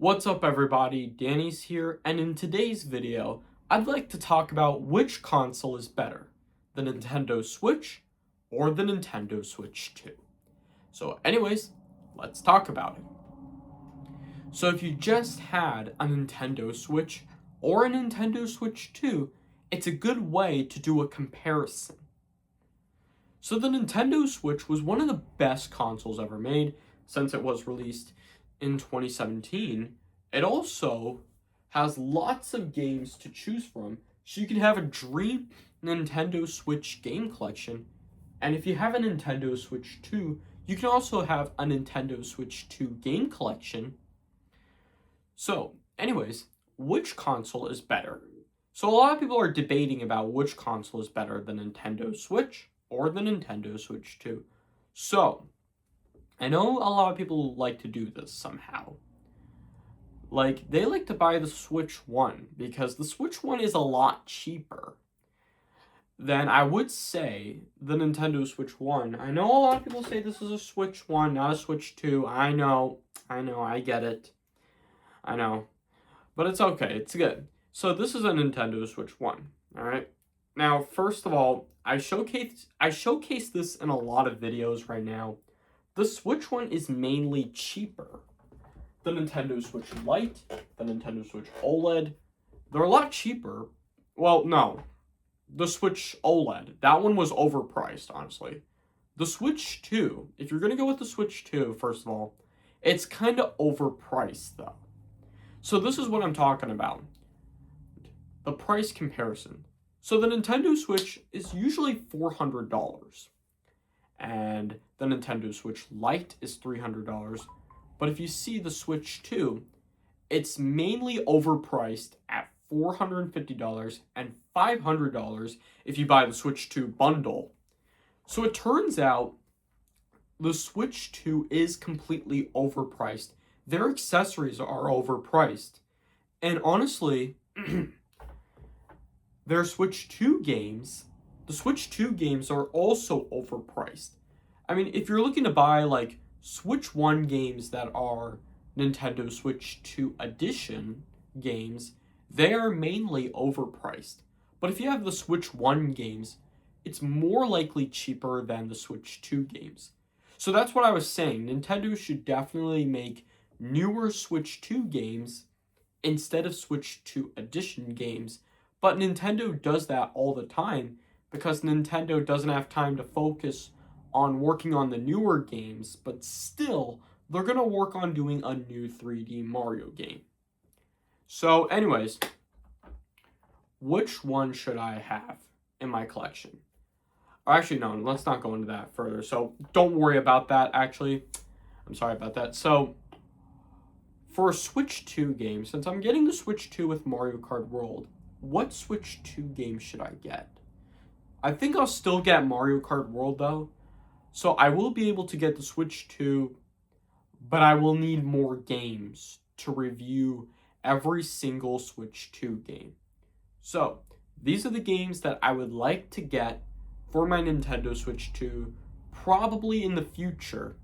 What's up everybody, Danny's here, and in today's video, I'd like to talk about which console is better, the Nintendo Switch or the Nintendo Switch 2. So anyways, let's talk about it. So if you just had a Nintendo Switch or a Nintendo Switch 2, it's a good way to do a comparison. So the Nintendo Switch was one of the best consoles ever made since it was released in 2017. It also has lots of games to choose from, so you can have a dream Nintendo Switch game collection. And if you have a Nintendo Switch 2, you can also have a Nintendo Switch 2 game collection. So, anyways, which console is better? So a lot of people are debating about which console is better, the Nintendo Switch or the Nintendo Switch 2. So, I know a lot of people like to do this somehow. Like, they like to buy the Switch 1 because the Switch 1 is a lot cheaper than, I would say, the Nintendo Switch 1. I know a lot of people say this is a Switch 1, not a Switch 2. I know, I get it. I know. But it's okay, it's good. So this is a Nintendo Switch 1, alright? Now, first of all, I showcase this in a lot of videos right now. The Switch 1 is mainly cheaper. The Nintendo Switch Lite, the Nintendo Switch OLED, they're a lot cheaper. Well, no. The Switch OLED, that one was overpriced, honestly. The Switch 2, if you're going to go with the Switch 2, first of all, it's kind of overpriced, though. So this is what I'm talking about. The price comparison. So the Nintendo Switch is usually $400. And the Nintendo Switch Lite is $300. But if you see the Switch 2, it's mainly overpriced at $450 and $500 if you buy the Switch 2 bundle. So it turns out the Switch 2 is completely overpriced. Their accessories are overpriced. And honestly, their Switch 2 games, the Switch 2 games are also overpriced. I mean, if you're looking to buy like Switch 1 games that are Nintendo Switch 2 Edition games, they are mainly overpriced. But if you have the Switch 1 games, it's more likely cheaper than the Switch 2 games. So that's what I was saying. Nintendo should definitely make newer Switch 2 games instead of Switch 2 Edition games. But Nintendo does that all the time because Nintendo doesn't have time to focus on working on the newer games, but still, they're going to work on doing a new 3D Mario game. So anyways, which one should I have in my collection? Or actually, no, let's not go into that further. So don't worry about that, actually. I'm sorry about that. So for a Switch 2 game, since I'm getting the Switch 2 with Mario Kart World, what Switch 2 game should I get? I think I'll still get Mario Kart World, though. So I will be able to get the Switch 2, but I will need more games to review every single Switch 2 game. So these are the games that I would like to get for my Nintendo Switch 2, probably in the future.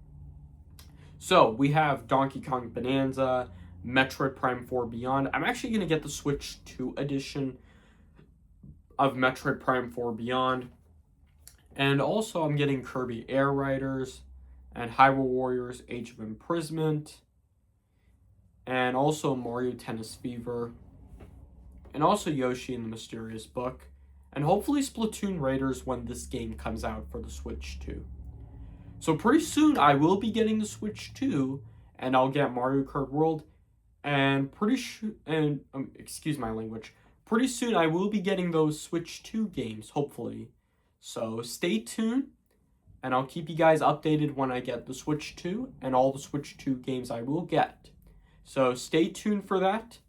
So we have Donkey Kong Bonanza, Metroid Prime 4 Beyond. I'm actually going to get the Switch 2 edition of Metroid Prime 4 Beyond. And also I'm getting Kirby Air Riders and Hyrule Warriors Age of Imprisonment. And also Mario Tennis Fever. And also Yoshi and the Mysterious Book. And hopefully Splatoon Raiders when this game comes out for the Switch 2. So pretty soon I will be getting the Switch 2. And I'll get Mario Kart World. And excuse my language. Pretty soon I will be getting those Switch 2 games, hopefully. So stay tuned, and I'll keep you guys updated when I get the Switch 2 and all the Switch 2 games I will get. So stay tuned for that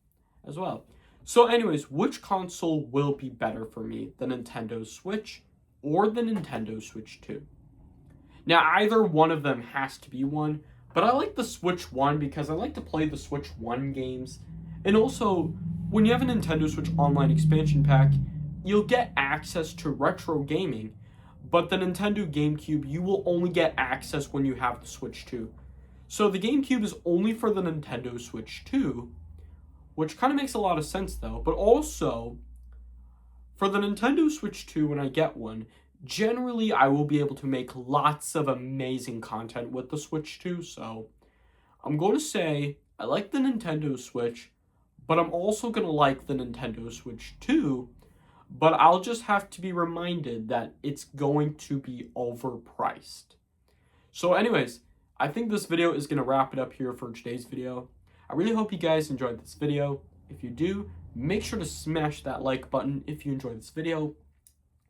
as well. So anyways, which console will be better for me, the Nintendo Switch or the Nintendo Switch 2? Now, either one of them has to be one, but I like the Switch 1 because I like to play the Switch 1 games. And also, when you have a Nintendo Switch Online expansion pack, you'll get access to retro gaming, but the Nintendo GameCube, you will only get access when you have the Switch 2. So the GameCube is only for the Nintendo Switch 2, which kind of makes a lot of sense though. But also, for the Nintendo Switch 2, when I get one, generally I will be able to make lots of amazing content with the Switch 2. So I'm going to say I like the Nintendo Switch, but I'm also going to like the Nintendo Switch 2. But I'll just have to be reminded that it's going to be overpriced. So anyways, I think this video is going to wrap it up here for today's video. I really hope you guys enjoyed this video. If you do, make sure to smash that like button if you enjoyed this video.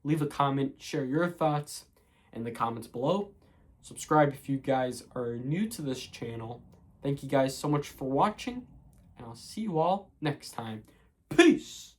Leave a comment, share your thoughts in the comments below. Subscribe if you guys are new to this channel. Thank you guys so much for watching, and I'll see you all next time. Peace!